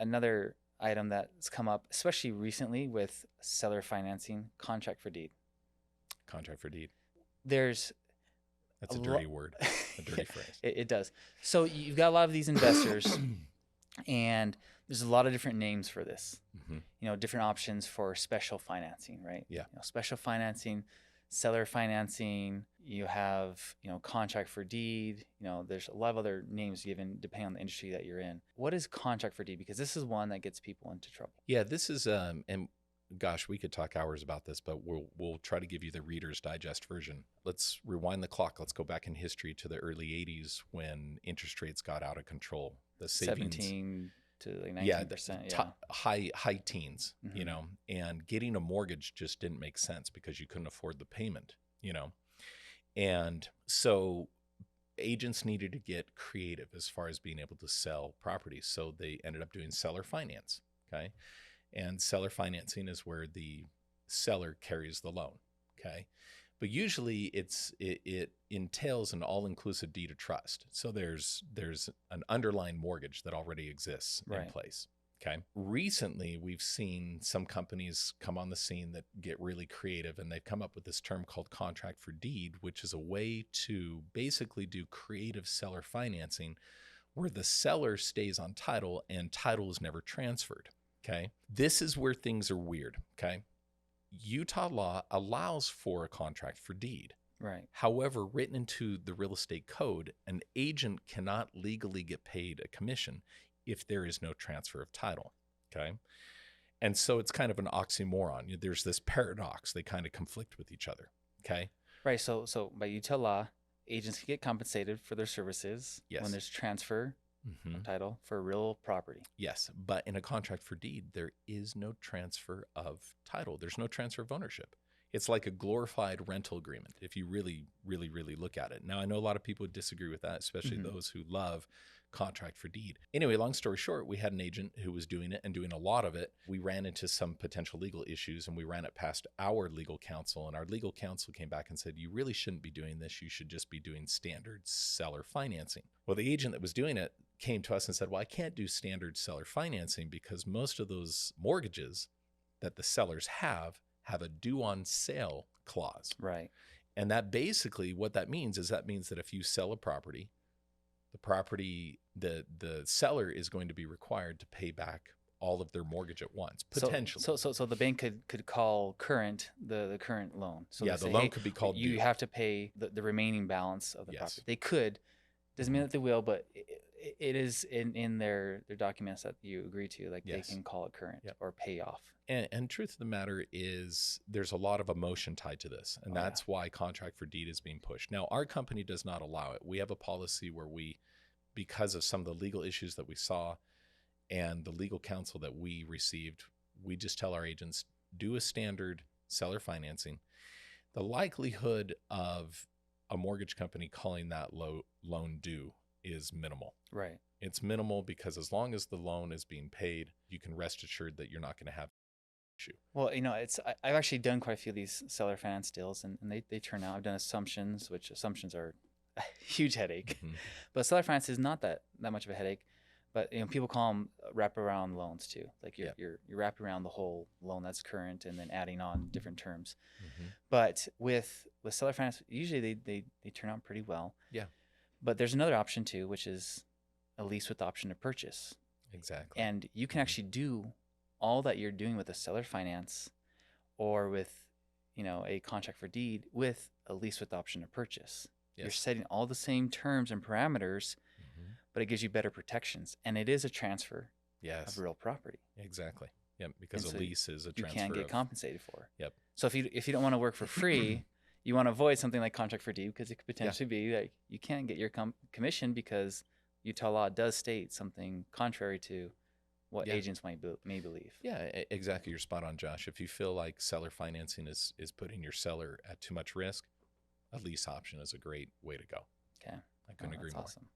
another item that's come up, especially recently with seller financing, contract for deed. Contract for deed. There's That's a a lot. dirty word, a dirty phrase. It does. So you've got a lot of these investors, and there's a lot of different names for this. Mm-hmm. Different options for special financing, right? Yeah. Special financing, seller financing. You have, contract for deed. There's a lot of other names given depending on the industry that you're in. What is contract for deed? Because this is one that gets people into trouble. Yeah, this is and gosh, we could talk hours about this, but we'll try to give you the Reader's Digest version. Let's rewind the clock. Let's go back in history to the early 80s when interest rates got out of control. The savings 17 to like 19%. high teens, Mm-hmm. and getting a mortgage just didn't make sense because you couldn't afford the payment, And so agents needed to get creative as far as being able to sell properties. So they ended up doing seller finance. Okay. And seller financing is where the seller carries the loan. Okay. But usually it entails an all-inclusive deed of trust. So there's an underlying mortgage that already exists in place. Okay. Recently, we've seen some companies come on the scene that get really creative, and they've come up with this term called contract for deed, which is a way to basically do creative seller financing where the seller stays on title and title is never transferred. Okay. This is where things are weird. Okay. Utah law allows for a contract for deed. Right. However, written into the real estate code, an agent cannot legally get paid a commission if there is no transfer of title. Okay. And so it's kind of an oxymoron. There's this paradox. They kind of conflict with each other. Okay. Right. So by Utah law, agents can get compensated for their services when there's transfer of title for real property. Yes. But in a contract for deed, there is no transfer of title. There's no transfer of ownership. It's like a glorified rental agreement if you really, really, really look at it. Now, I know a lot of people would disagree with that, especially those who love contract for deed. Anyway, long story short, we had an agent who was doing it and doing a lot of it. We ran into some potential legal issues and we ran it past our legal counsel, and our legal counsel came back and said, you really shouldn't be doing this. You should just be doing standard seller financing. Well, the agent that was doing it came to us and said, well, I can't do standard seller financing because most of those mortgages that the sellers have a due on sale clause. Right. And that basically what that means is that if you sell a property, the seller is going to be required to pay back all of their mortgage at once, potentially. So the bank could call current the current loan. So the loan could be called due. You have to pay the remaining balance of the property. They could. Doesn't mean that they will, but it is in their documents that you agree to. Like they can call it current or pay off. And truth of the matter is there's a lot of emotion tied to this. And that's why contract for deed is being pushed. Now, our company does not allow it. We have a policy where because of some of the legal issues that we saw and the legal counsel that we received, we just tell our agents, do a standard seller financing. The likelihood of a mortgage company calling that loan due is minimal. Right. It's minimal because as long as the loan is being paid, you can rest assured that you're not going to have issue. Well, I've actually done quite a few of these seller finance deals, and they turn out. I've done assumptions, which assumptions are a huge headache, but seller finance is not that much of a headache. But people call them wraparound loans too. Like you're wrapping around the whole loan that's current and then adding on different terms. But with seller finance, usually they turn out pretty well. Yeah. But there's another option too, which is a lease with the option to purchase. Exactly. And you can actually do all that you're doing with a seller finance or with, a contract for deed with a lease with the option to purchase. Yes. You're setting all the same terms and parameters, but it gives you better protections. And it is a transfer of real property. Exactly. Yep. Because a lease is a transfer. You can't get compensated for. Yep. So if you don't want to work for free, you want to avoid something like contract for deed because it could potentially be like you can't get your commission because Utah law does state something contrary to what agents may believe. Yeah, exactly. You're spot on, Josh. If you feel like seller financing is putting your seller at too much risk, a lease option is a great way to go. Okay. I couldn't agree more. Awesome.